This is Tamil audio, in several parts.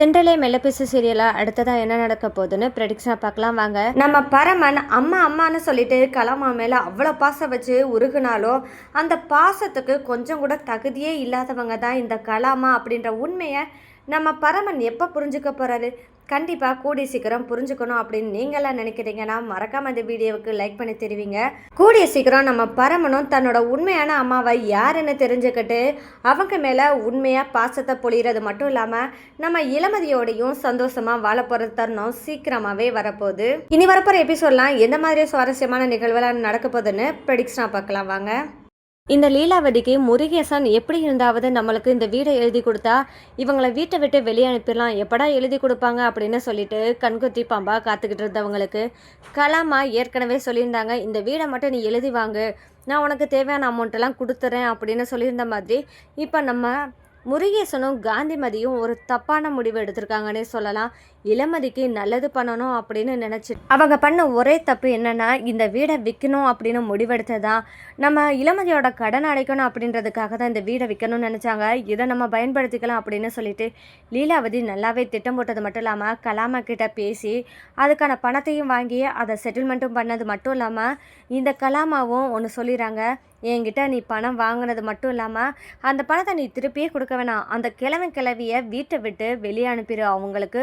சென்ட்ரலே மெல்லப்பேசு சீரியலா அடுத்ததா என்ன நடக்க போகுதுன்னு ப்ரெடிக்ஷனா பார்க்கலாம் வாங்க. நம்ம பரமன் அம்மா அம்மான்னு சொல்லிட்டு கலாமா மேல அவ்வளோ பாசம் வச்சு உருகுனாலோ அந்த பாசத்துக்கு கொஞ்சம் கூட தகுதியே இல்லாதவங்க தான் இந்த கலாமா அப்படின்ற உண்மையை நம்ம பரமன் எப்போ புரிஞ்சுக்க போறாரு? கண்டிப்பாக கூடிய சீக்கிரம் புரிஞ்சுக்கணும் அப்படின்னு நீங்களாம் நினைக்கிறீங்கன்னா மறக்காம இந்த வீடியோவுக்கு லைக் பண்ணி தெரிவிங்க. கூடிய சீக்கிரம் நம்ம பரமனும் தன்னோட உண்மையான அம்மாவை யாருன்னு தெரிஞ்சுக்கிட்டு அவங்க மேலே உண்மையாக பாசத்தை பொழிகிறது மட்டும் இல்லாமல் நம்ம இளமதியோடையும் சந்தோஷமாக வாழ போகிற தருணம் சீக்கிரமாகவே வரப்போகுது. இனி வரப்போகிற எபிசோட்லாம் எந்த மாதிரி சுவாரஸ்யமான நிகழ்வுலாம் நடக்க போகுதுன்னு ப்ரெடிக்ஷனாக பார்க்கலாம் வாங்க. இந்த லீலாவதிக்கு முருகேசன் எப்படி இருந்தாவது நம்மளுக்கு இந்த வீடை எழுதி கொடுத்தா இவங்களை வீட்டை விட்டு வெளியே அனுப்பிடலாம், எப்படா எழுதி கொடுப்பாங்க அப்படின்னு சொல்லிட்டு கண்குத்தி பாம்பா காத்துக்கிட்டு இருந்தவங்களுக்கு கலாமா ஏற்கனவே சொல்லியிருந்தாங்க, இந்த வீடை மட்டும் நீ எழுதி வாங்கு, நான் உனக்கு தேவையான அமௌண்ட்டெல்லாம் கொடுத்துறேன் அப்படின்னு சொல்லியிருந்த மாதிரி இப்போ நம்ம முருகேசனும் காந்திமதியும் ஒரு தப்பான முடிவு எடுத்திருக்காங்கன்னே சொல்லலாம். இளமதிக்கு நல்லது பண்ணணும் அப்படின்னு நினச்சி அவங்க பண்ண ஒரே தப்பு என்னன்னா இந்த வீடை விற்கணும் அப்படின்னு முடிவெடுத்ததான். நம்ம இளமதியோட கடன் அடைக்கணும் அப்படின்றதுக்காக தான் இந்த வீடை விற்கணும்னு நினச்சாங்க. இதை நம்ம பயன்படுத்திக்கலாம் அப்படின்னு சொல்லிட்டு லீலாவதி நல்லாவே திட்டம் போட்டது மட்டும் இல்லாமல் கலாமா கிட்ட பேசி அதுக்கான பணத்தையும் வாங்கி அதை செட்டில்மெண்ட்டும் பண்ணது மட்டும் இல்லாமல் இந்த கலாமாவும் ஒன்று சொல்லிடுறாங்க, என்கிட்ட நீ பணம் வாங்கினது மட்டும் இல்லாமல் அந்த பணத்தை நீ திருப்பியே கொடுக்க வேணாம், அந்த கிழவியை வீட்டை விட்டு வெளியே அனுப்பிடு, அவங்களுக்கு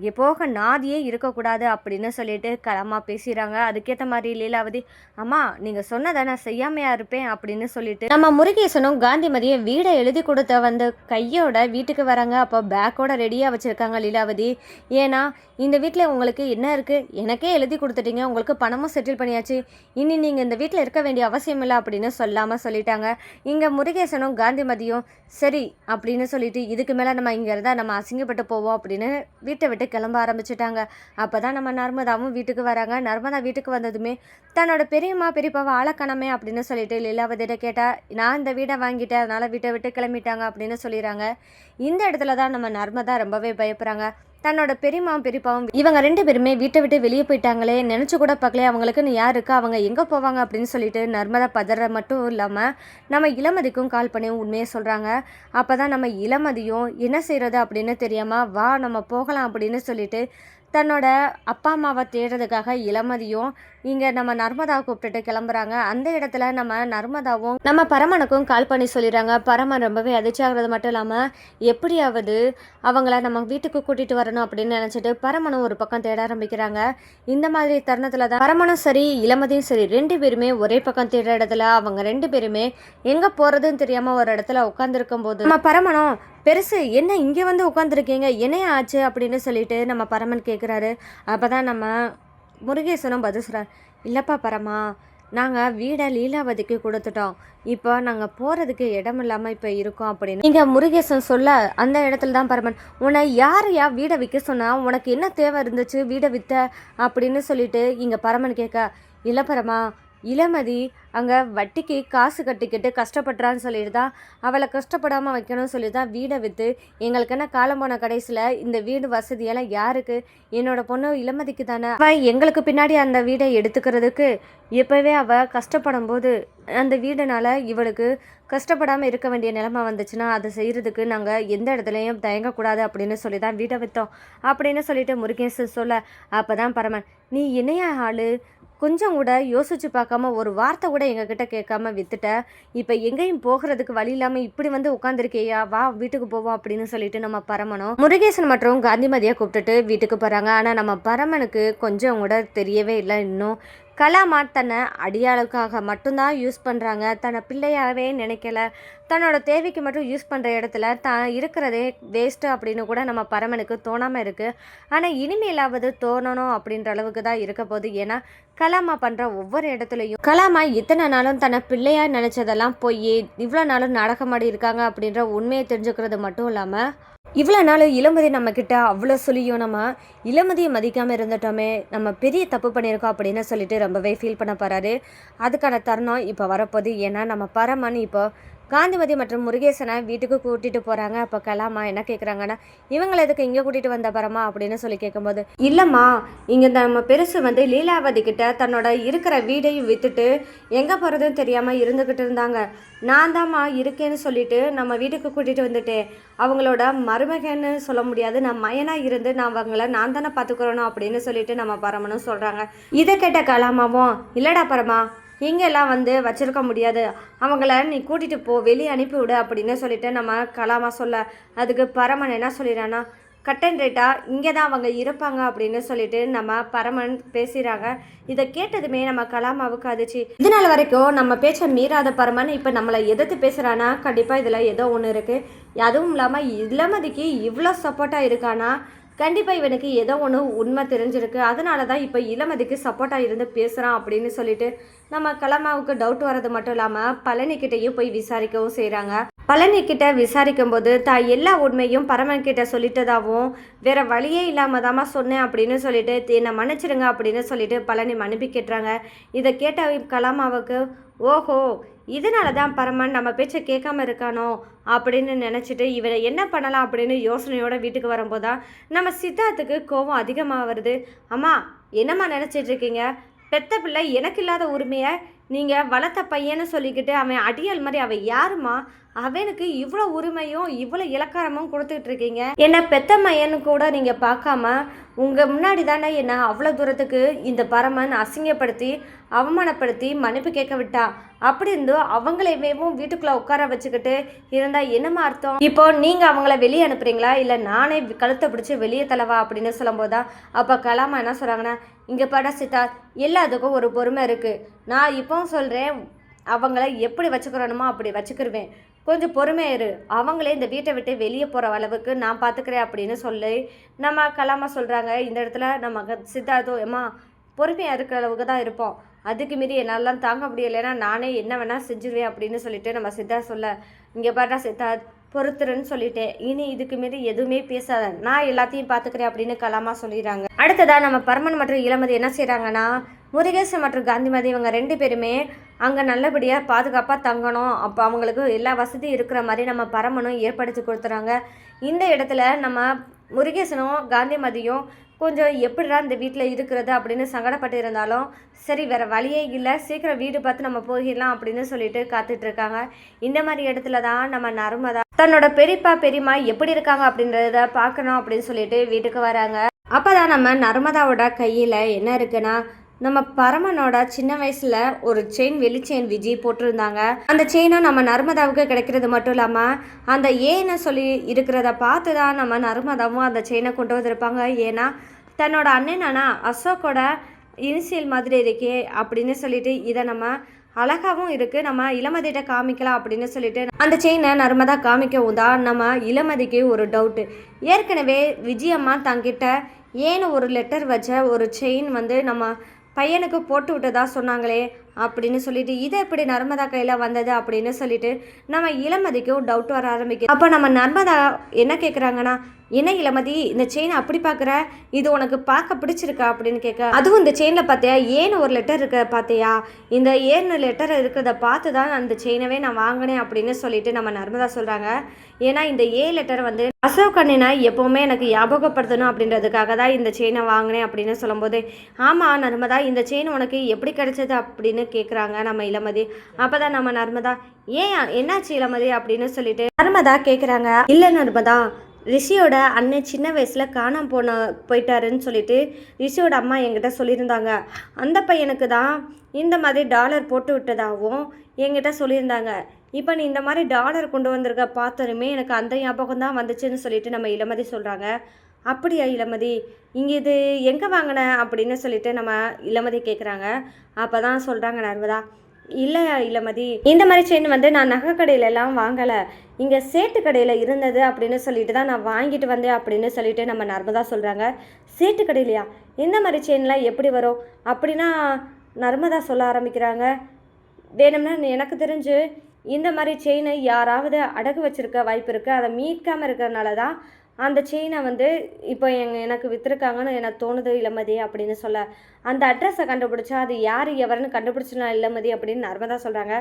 எப்போக நாதியே இருக்கக்கூடாது அப்படின்னு சொல்லிட்டு கலாமா பேசுகிறாங்க. அதுக்கேற்ற மாதிரி லீலாவதி, அம்மா நீங்கள் சொன்னதை நான் செய்யாமையா இருப்பேன் அப்படின்னு சொல்லிட்டு நம்ம முருகேசனும் காந்திமதியை வீடை எழுதி கொடுத்த வந்து கையோட வீட்டுக்கு வராங்க. அப்போ பேக்கோட ரெடியாக வச்சுருக்காங்க லீலாவதி. ஏன்னா இந்த வீட்டில் உங்களுக்கு என்ன இருக்குது, எனக்கே எழுதி கொடுத்துட்டீங்க, உங்களுக்கு பணமும் செட்டில் பண்ணியாச்சு, இனி நீங்கள் இந்த வீட்டில் இருக்க வேண்டிய அவசியம் இல்லை அப்படின்னு சொல்லாமல் சொல்லிட்டாங்க. இங்கே முருகேசனும் காந்திமதியும் சரி அப்படின்னு சொல்லிட்டு இதுக்கு மேலே நம்ம இங்கே இருந்தால் நம்ம அசிங்கப்பட்டு போவோம் அப்படின்னு வீட்டை விட்டு கிளம்ப ஆரம்பிச்சிட்டாங்க. அப்போ தான் நம்ம நர்மதாவும் வீட்டுக்கு வராங்க. நர்மதா வீட்டுக்கு வந்ததுமே தன்னோட பெரியம்மா பெரியப்பாவை ஆளக்கணமே அப்படின்னு சொல்லிட்டு லீலாவதியிட்ட கேட்டால், நான் இந்த வீடை வாங்கிட்டேன் அதனால் வீட்டை விட்டு கிளம்பிட்டாங்க அப்படின்னு சொல்லிடுறாங்க. இந்த இடத்துல தான் நம்ம நர்மதா ரொம்பவே பயப்படுறாங்க. தன்னோட பெரியம்மாவும் பெரியப்பாவும் இவங்க ரெண்டு பேருமே வீட்டை விட்டு வெளியே போயிட்டாங்களே, நினச்சி கூட பார்க்கலையே அவங்களுக்குன்னு யார் இருக்கா, அவங்க எங்கே போவாங்க அப்படின்னு சொல்லிட்டு நர்மதா பதற மட்டும் இல்லாமல் நம்ம இளமதிக்கும் கால் பண்ணி உண்மையை சொல்கிறாங்க. அப்போ தான் நம்ம இளமதியும் என்ன செய்கிறது அப்படின்னு தெரியாமல் வா நம்ம போகலாம் அப்படின்னு சொல்லிட்டு தன்னோட அப்பா அம்மாவை தேடுறதுக்காக இளமதியும் இங்கே நம்ம நர்மதாவை கூப்பிட்டுட்டு கிளம்புறாங்க. அந்த இடத்துல நம்ம நர்மதாவும் நம்ம பரமனுக்கும் கால் பண்ணி சொல்லிடுறாங்க. பரமன் ரொம்பவே அதிர்ச்சி ஆகிறது மட்டும் இல்லாமல் எப்படியாவது அவங்கள நம்ம வீட்டுக்கு கூட்டிகிட்டு வரணும் அப்படின்னு நினச்சிட்டு பரமனும் ஒரு பக்கம் தேட ஆரம்பிக்கிறாங்க. இந்த மாதிரி தருணத்தில் தான் பரமனும் சரி இளமதியும் சரி ரெண்டு பேருமே ஒரே பக்கம் தேடுற இடத்துல அவங்க ரெண்டு பேருமே எங்கே போகிறதுன்னு தெரியாமல் ஒரு இடத்துல உட்காந்துருக்கும் போது நம்ம பரமனும் பெருசு என்ன இங்கே வந்து உட்காந்துருக்கீங்க, என்னைய ஆச்சு அப்படின்னு சொல்லிட்டு நம்ம பரமன் கேட்குறாரு. அப்போ தான் நம்ம முருகேசனும் பதில் சொல்கிறார், இல்லைப்பா பரமா, நாங்கள் வீடை லீலாவதிக்கு கொடுத்துட்டோம், இப்போ நாங்கள் போகிறதுக்கு இடம் இல்லாமல் இப்போ இருக்கோம் அப்படின்னு இங்கே முருகேசன் சொல்ல அந்த இடத்துல தான் பரமன், உன்னை யாரையா வீடை விற்க சொன்னால் உனக்கு என்ன தேவை இருந்துச்சு வீடை விற்ற அப்படின்னு சொல்லிட்டு இங்கே பரமன் கேட்க, இல்லை பரமா, இளமதி அங்கே வட்டிக்கு காசு கட்டிக்கிட்டு கஷ்டப்படுறான்னு சொல்லிட்டு தான் அவளை கஷ்டப்படாமல் வைக்கணும்னு சொல்லி தான் வீடை விற்று எங்களுக்கு என்ன காலம் போன கடைசியில் இந்த வீடு வசதியெல்லாம் யாருக்கு, என்னோட பொண்ணு இளமதிக்கு தானே, அவள் எங்களுக்கு பின்னாடி அந்த வீடை எடுத்துக்கிறதுக்கு எப்போவே அவள் கஷ்டப்படும் போது அந்த வீடுனால இவளுக்கு கஷ்டப்படாமல் இருக்க வேண்டிய நிலைமை வந்துச்சுன்னா அதை செய்கிறதுக்கு நாங்கள் எந்த இடத்துலையும் தயங்கக்கூடாது அப்படின்னு சொல்லி தான் வீட்டை விற்றோம் அப்படின்னு சொல்லிட்டு முருகேசன் சொல்ல, அப்போ தான் பரமன், நீ என்னையா ஆளு, கொஞ்சம் கூட யோசிச்சு பார்க்காம ஒரு வார்த்தை கூட எங்ககிட்ட கேட்காம வித்துட்ட, இப்போ எங்கேயும் போகிறதுக்கு வழி இல்லாமல் இப்படி வந்து உட்காந்துருக்கேயா, வா வீட்டுக்கு போவோம் அப்படின்னு சொல்லிட்டு நம்ம பரமனும் முருகேசன் மற்றும் காந்திமதியை கூப்பிட்டுட்டு வீட்டுக்கு போகிறாங்க. ஆனால் நம்ம பரமனுக்கு கொஞ்சம் கூட தெரியவே இல்லை, இன்னும் கலாமா தன்னை அடியாளுக்காக மட்டும்தான் யூஸ் பண்ணுறாங்க, தன்னை பிள்ளையாகவே நினைக்கல, தன்னோட தேவைக்கு மட்டும் யூஸ் பண்ணுற இடத்துல தான் இருக்கிறதே வேஸ்ட்டு அப்படின்னு கூட நம்ம பரமனுக்கு தோணாமல் இருக்குது. ஆனால் இனிமேலாவது தோணணும் அப்படின்ற அளவுக்கு தான் இருக்க போகுது. ஏன்னா கலாமா பண்ணுற ஒவ்வொரு இடத்துலையும் கலாமா இத்தனை நாளும் தன்னை பிள்ளையாக நினச்சதெல்லாம் போய் இவ்வளோ நாளும் நாடகமாடி இருக்காங்க அப்படின்ற உண்மையை தெரிஞ்சுக்கிறது மட்டும் இல்லாமல் இவ்வளோ நாள் இளமதி நம்மக்கிட்ட அவ்வளோ சொல்லியும் நம்ம இளமதியை மதிக்காமல் இருந்துட்டோமே, நம்ம பெரிய தப்பு பண்ணியிருக்கோம் அப்படின்னு சொல்லிட்டு ரொம்பவே ஃபீல் பண்ண போகிறாரு. அதுக்கான தருணம் இப்போ வரப்போகுது. ஏன்னா நம்ம பரமன் இப்போ காந்திமதி மற்றும் முருகேசனை வீட்டுக்கு கூட்டிட்டு போறாங்க. அப்போ கலாமா என்ன கேட்குறாங்கன்னா, இவங்களை எதுக்கு இங்கே கூட்டிட்டு வந்த பரமா அப்படின்னு சொல்லி கேட்கும்போது, இல்லைம்மா, இங்கே நம்ம பெருசு வந்து லீலாவதி கிட்ட தன்னோட இருக்கிற வீடையும் வித்துட்டு எங்கே போகிறதுன்னு தெரியாமல் இருந்துக்கிட்டு இருந்தாங்க. நான் தாம்மா இருக்கேன்னு சொல்லிட்டு நம்ம வீட்டுக்கு கூட்டிகிட்டு வந்துட்டேன். அவங்களோட மருமகன்னு சொல்ல முடியாது, நான் மயனாக இருந்து நான் தானே பார்த்துக்கிறணும் அப்படின்னு சொல்லிட்டு நம்ம பரமனும் சொல்கிறாங்க. இதை கேட்ட கலாமாவும், இல்லைடா பரமா, இங்கெல்லாம் வந்து வச்சுருக்க முடியாது, அவங்கள நீ கூட்டிகிட்டு போ, வெளியே அனுப்பிவிடு அப்படின்னு சொல்லிட்டு நம்ம கலாமா சொல்ல, அதுக்கு பரமன் என்ன சொல்லிடுறான்னா, கட் அண்ட் ரைட்டாக இங்கே தான் அவங்க இருப்பாங்க அப்படின்னு சொல்லிட்டு நம்ம பரமன் பேசுகிறாங்க. இதை கேட்டதுமே நம்ம கலாமாவுக்கு அதிர்ச்சி. இதனால் வரைக்கும் நம்ம பேச்சை மீறாத பரமன் இப்போ நம்மளை எதிர்த்து பேசுகிறான்னா கண்டிப்பாக இதில் ஏதோ ஒன்று இருக்குது. அதுவும் இல்லாமல் இளமதிக்கு இவ்வளோ சப்போர்ட்டாக இருக்கானா கண்டிப்பாக இவனுக்கு ஏதோ ஒன்று உண்மை தெரிஞ்சிருக்கு. அதனால தான் இப்போ இளமதிக்கு சப்போர்ட்டாக இருந்து பேசுகிறான் அப்படின்னு சொல்லிட்டு நம்ம கலாமாவுக்கு டவுட் வர்றது மட்டும் இல்லாமல் பழனிக்கிட்டையும் போய் விசாரிக்கவும் செய்கிறாங்க. பழனிக்கிட்ட விசாரிக்கும் போது எல்லா உண்மையும் பரமன்கிட்ட சொல்லிட்டதாகவும் வேற வழியே இல்லாமல் தாமா சொன்னேன் அப்படின்னு சொல்லிட்டு என்னை மன்னிச்சிடுங்க அப்படின்னு சொல்லிட்டு பழனி மன்னிப்பு கேட்டுறாங்க. இதை கேட்ட கலாமாவுக்கு, ஓஹோ, இதனால தான் பரமன் நம்ம பேச்சை கேட்காம இருக்கானோ அப்படின்னு நினச்சிட்டு இவனை என்ன பண்ணலாம் அப்படின்னு யோசனையோட வீட்டுக்கு வரும்போதுதான் நம்ம சித்தார்த்துக்கு கோபம் அதிகமாக வருது. அம்மா, என்னம்மா நினச்சிட்டு இருக்கீங்க? பெத்த பிள்ளை எனக்கு இல்லாத உரிமையை நீங்கள் வளர்த்த பையன்னு சொல்லிக்கிட்டு அவன் அடியால் மாதிரி அவன் யாருமா? அவனுக்கு இவ்வளோ உரிமையும் இவ்வளோ இலக்காரமும் கொடுத்துட்டு இருக்கீங்க. என்ன பெத்த மையன்னு கூட நீங்கள் பார்க்காம உங்கள் முன்னாடி தானே என்னை அவ்வளோ தூரத்துக்கு இந்த பரமன் அசிங்கப்படுத்தி அவமானப்படுத்தி மன்னிப்பு கேட்க விட்டா. அப்படி இருந்தும் அவங்களையும் வீட்டுக்குள்ளே உட்கார வச்சுக்கிட்டு இருந்தால் என்னமா அர்த்தம்? இப்போ நீங்கள் அவங்கள வெளியே அனுப்புறீங்களா, இல்லை நானே கழுத்தை பிடிச்சி வெளியே தலவா அப்படின்னு சொல்லும்போதா அப்போ கலாமா என்ன சொல்கிறாங்கன்னா, இங்கே பட சித்தார்த், எல்லாத்துக்கும் ஒரு பொறுமை இருக்குது. நான் இப்போவும் சொல்கிறேன், அவங்கள எப்படி வச்சுக்கிறணுமோ அப்படி வச்சுக்கிருவேன். கொஞ்சம் பொறுமையாயிரு, அவங்களே இந்த வீட்டை விட்டு வெளியே போகிற அளவுக்கு நான் பார்த்துக்கிறேன் அப்படின்னு சொல்லி நம்ம கலாமா சொல்கிறாங்க. இந்த இடத்துல நம்ம சித்தார்த்தோ, ஏம்மா பொறுமையாக இருக்கிற அளவுக்கு தான் இருப்போம், அதுக்கு மீறி என்னாலாம் தாங்க முடியலைன்னா நானே என்ன வேணால் செஞ்சிருவேன் அப்படின்னு சொல்லிட்டு நம்ம சித்தார்த் சொல்ல, இங்கே பாட்டா சித்தார்த், பொறுத்துருன்னு சொல்லிட்டேன், இனி இதுக்கு மீறி எதுவுமே பேசாத, நான் எல்லாத்தையும் பார்த்துக்கிறேன் அப்படின்னு கலாமா சொல்லிடுறாங்க. அடுத்ததாக நம்ம பரமன் மற்றும் இளமதி என்ன செய்கிறாங்கன்னா, முருகேசன் மற்றும் காந்திமதி இவங்க 2 பேருமே அங்கே நல்லபடியாக பாதுகாப்பாக தங்கணும், அப்போ அவங்களுக்கு எல்லா வசதியும் இருக்கிற மாதிரி நம்ம பரமனும் ஏற்படுத்தி கொடுத்துறாங்க. இந்த இடத்துல நம்ம முருகேசனும் காந்திமதியும் கொஞ்சம் எப்படிடா இந்த வீட்டில் இருக்கிறது அப்படின்னு சங்கடப்பட்டு இருந்தாலும் சரி, வேறு வழியே இல்லை, சீக்கிரம் வீடு பார்த்து நம்ம போயிடலாம் அப்படின்னு சொல்லிட்டு காத்துட்ருக்காங்க. இந்த மாதிரி இடத்துல தான் நம்ம நர்மதா தன்னோட பெரியப்பா பெரியம்மா எப்படி இருக்காங்க அப்படின்றத பார்க்கணும் அப்படின்னு சொல்லிட்டு வீட்டுக்கு வராங்க. அப்போ தான் நம்ம நர்மதாவோட கையில் என்ன இருக்குன்னா, நம்ம பரமனோட சின்ன வயசில் ஒரு செயின், வெளி செயின் விஜய் போட்டிருந்தாங்க. அந்த செயினும் நம்ம நர்மதாவுக்கு கிடைக்கிறது மட்டும் இல்லாமல் அந்த ஏன்னு சொல்லி இருக்கிறத பார்த்து தான் நம்ம நர்மதாவும் அந்த செயினை கொண்டு வந்திருப்பாங்க. ஏன்னா தன்னோட அண்ணனானா அசோக்கோட இனிஷியல் மாதிரி இருக்கே அப்படின்னு சொல்லிட்டு இதை நம்ம அழகாகவும் இருக்குது, நம்ம இளமதிகிட்ட காமிக்கலாம் அப்படின்னு சொல்லிட்டு அந்த செயினை நர்மதா காமிக்கவும் தான் நம்ம இளமதிக்கு ஒரு டவுட்டு. ஏற்கனவே விஜயம்மா தங்கிட்ட ஏன்னு ஒரு லெட்டர் வச்ச ஒரு செயின் வந்து நம்ம பையனுக்கு போட்டு விட்டதா சொன்னாங்களே அப்படின்னு சொல்லிட்டு இதை எப்படி நர்மதா கையில் வந்தது அப்படின்னு சொல்லிட்டு நம்ம இளமதிக்கும் டவுட் வர ஆரம்பிக்குது. அப்போ நம்ம நர்மதா என்ன கேட்குறாங்கன்னா, என்ன இளமதி, இந்த செயினை அப்படி பார்க்குற, இது உனக்கு பார்க்க பிடிச்சிருக்கா அப்படின்னு கேட்க, அதுவும் இந்த செயினில் பார்த்தியா ஏன்னு ஒரு லெட்டர் இருக்க பார்த்தியா, இந்த ஏன்னு லெட்டர் இருக்கிறத பார்த்து தான் அந்த செயினவே நான் வாங்கினேன் அப்படின்னு சொல்லிட்டு நம்ம நர்மதா சொல்கிறாங்க. ஏன்னா இந்த ஏ லெட்டர் வந்து அசோக் அண்ணனை எப்போவுமே எனக்கு ஞாபகப்படுத்தணும் அப்படின்றதுக்காக தான் இந்த செயினை வாங்கினேன் அப்படின்னு சொல்லும்போது, ஆமாம் நர்மதா, இந்த செயின் உனக்கு எப்படி கிடைச்சது அப்படின்னு கேட்குறாங்க நம்ம இளமதி. அப்போ தான் நம்ம நர்மதா, ஏன் என்னாச்சு இளமதி அப்படின்னு சொல்லிட்டு நர்மதா கேட்குறாங்க. இல்லை நர்மதா, ரிஷியோட அண்ணன் சின்ன வயசில் காணாம போயிட்டாருன்னு சொல்லிட்டு ரிஷியோட அம்மா என்கிட்ட சொல்லியிருந்தாங்க. அந்த பையனுக்கு தான் இந்த மாதிரி டாலர் போட்டு விட்டதாகவும் என்கிட்ட சொல்லியிருந்தாங்க. இப்போ நீ இந்த மாதிரி டாலர் கொண்டு வந்திருக்க பார்த்தோருமே எனக்கு அந்த ஞாபகம் தான் வந்துச்சுன்னு சொல்லிட்டு நம்ம இளமதி சொல்கிறாங்க. அப்படியா இளமதி, இங்கே இது எங்கே வாங்கின அப்படின்னு சொல்லிட்டு நம்ம இளமதி கேட்குறாங்க. அப்போ தான் சொல்கிறாங்க நர்மதா, இல்லை இளமதி, இந்த மாதிரி செயின் வந்து நான் நகை கடையிலலாம் வாங்கலை, இங்கே சேட்டு கடையில் இருந்தது அப்படின்னு சொல்லிட்டு தான் நான் வாங்கிட்டு வந்தேன் அப்படின்னு சொல்லிட்டு நம்ம நர்மதா சொல்கிறாங்க. சேட்டு கடையிலையா, இந்த மாதிரி செயின்லாம் எப்படி வரும் அப்படின்னா நர்மதா சொல்ல ஆரம்பிக்கிறாங்க. வேணும்னா எனக்கு தெரிஞ்சு இந்த மாதிரி செயினை யாராவது அடகு வச்சுருக்க வாய்ப்பு இருக்குது, அதை மீட்காமல் இருக்கிறதுனால தான் அந்த செயினை வந்து இப்போ எனக்கு விற்றுருக்காங்கன்னு எனக்கு தோணுது இளமதி அப்படின்னு சொல்ல, அந்த அட்ரஸை கண்டுபிடிச்சா அது யார் எவருன்னு கண்டுபிடிச்சிடலாம் இளமதி அப்படின்னு நர்மதா சொல்கிறாங்க.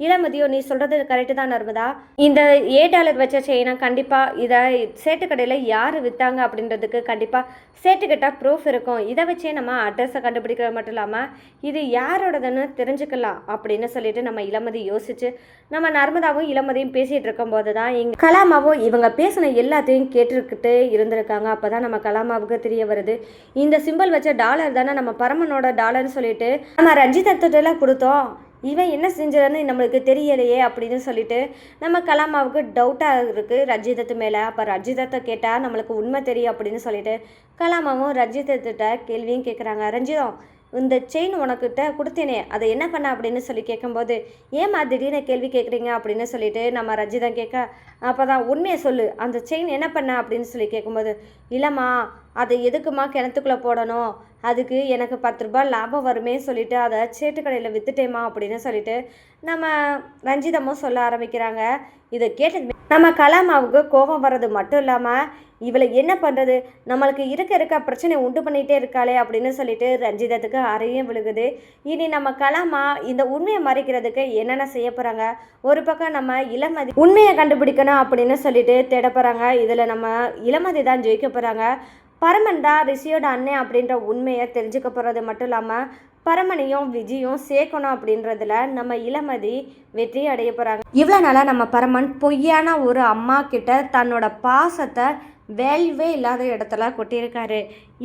இளமதியோ நீ சொல்கிறது கரெக்டு தான் நர்மதா, இந்த $8 வச்ச செயினை கண்டிப்பாக இதை சேட்டுக்கடையில் யார் விற்றாங்க அப்படின்றதுக்கு கண்டிப்பாக சேட்டுக்கிட்ட ப்ரூஃப் இருக்கும். இதை வச்சே நம்ம அட்ரஸை கண்டுபிடிக்கிறது மட்டும் இல்லாமல் இது யாரோடதுன்னு தெரிஞ்சுக்கலாம் அப்படின்னு சொல்லிட்டு நம்ம இளமதி யோசிச்சு நம்ம நர்மதாவும் இளமதியும் பேசிகிட்டு இருக்கும்போது தான் இங்கே கலாமாவும் இவங்க பேசின எல்லாத்தையும் கேட்டுக்கிட்டு இருந்திருக்காங்க. அப்போ தான் நம்ம கலாமாவுக்கு தெரிய வருது, இந்த சிம்பிள் வச்ச டாலர் தானே நம்ம பரமனோட டாலர்னு சொல்லிட்டு நம்ம ரஞ்சிதத்திட்டலாம் கொடுத்தோம், இவன் என்ன செஞ்சதுன்னு நம்மளுக்கு தெரியலையே அப்படின்னு சொல்லிட்டு நம்ம கலாமாவுக்கு டவுட்டாக இருக்குது ரஞ்சிதத்து மேலே. அப்போ ரஞ்சிதத்தை கேட்டால் நம்மளுக்கு உண்மை தெரியும் அப்படின்னு சொல்லிட்டு கலாமாவும் ரஞ்சிதத்திட்ட கேள்வியும் கேட்குறாங்க. ரஞ்சிதம், இந்த செயின் உனக்கிட்ட கொடுத்தேனே அதை என்ன பண்ண அப்படின்னு சொல்லி கேட்கும்போது, ஏமா திடீர்னு கேள்வி கேட்குறீங்க அப்படின்னு சொல்லிட்டு நம்ம ரஞ்சிதம் கேட்க, அப்போ தான் உண்மையை சொல்லு, அந்த செயின் என்ன பண்ண அப்படின்னு சொல்லி கேட்கும்போது, இல்லைம்மா அதை எதுக்குமா கிணத்துக்குள்ளே போடணும், அதுக்கு எனக்கு 10 ரூபாய் லாபம் வருமே சொல்லிட்டு அதை சேட்டுக்கடையில் விற்றுட்டேம்மா அப்படின்னு சொல்லிட்டு நம்ம ரஞ்சிதமும் சொல்ல ஆரம்பிக்கிறாங்க. இதை கேட்டதுமே நம்ம கலாமாவுக்கு கோபம் வர்றது மட்டும் இல்லாமல் இவளை என்ன பண்ணுறது, நம்மளுக்கு இருக்க பிரச்சனை உண்டு பண்ணிகிட்டே இருக்காளே அப்படின்னு சொல்லிட்டு ரஞ்சிதத்துக்கு அறையும் விழுகுது. இனி நம்ம கலாமா இந்த உண்மையை மறைக்கிறதுக்கு என்னென்ன செய்ய போகிறாங்க, ஒரு பக்கம் நம்ம இளமதி உண்மையை கண்டுபிடிக்கணும் அப்படின்னு சொல்லிட்டு தேட போகிறாங்க. இதில் நம்ம இளமதி தான் ஜெயிக்க போகிறாங்க. பரமன் தான் ரிஷியோட அண்ணன் அப்படின்ற உண்மையை தெரிஞ்சுக்க போகிறது மட்டும் இல்லாமல் பரமனையும் விஜயும் சேர்க்கணும் அப்படின்றதுல நம்ம இளமதி வெற்றி அடைய போகிறாங்க. இவ்வளோ நாளாக நம்ம பரமன் பொய்யான ஒரு அம்மா கிட்ட தன்னோட பாசத்தை வேல்வே இல்லாத இடத்துல கொட்டியிருக்காரு.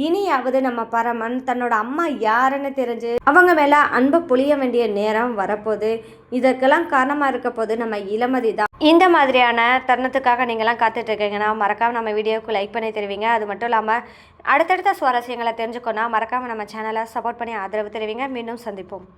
இனியாவது நம்ம பரமன் தன்னோட அம்மா யாருன்னு தெரிஞ்சு அவங்க மேலே அன்பை பொழிய வேண்டிய நேரம் வரப்போகுது. இதற்கெல்லாம் காரணமாக இருக்க போது நம்ம இளமதி தான். இந்த மாதிரியான தருணத்துக்காக நீங்களாம் காத்துட்டு இருக்கீங்கன்னா மறக்காமல் நம்ம வீடியோவுக்கு லைக் பண்ணி தருவீங்க. அது மட்டும் இல்லாமல் அடுத்தடுத்த சுவாரஸ்யங்களை தெரிஞ்சுக்கோன்னா மறக்காமல் நம்ம சேனலை சப்போர்ட் பண்ணி ஆதரவு தருவீங்க. மீண்டும் சந்திப்போம்.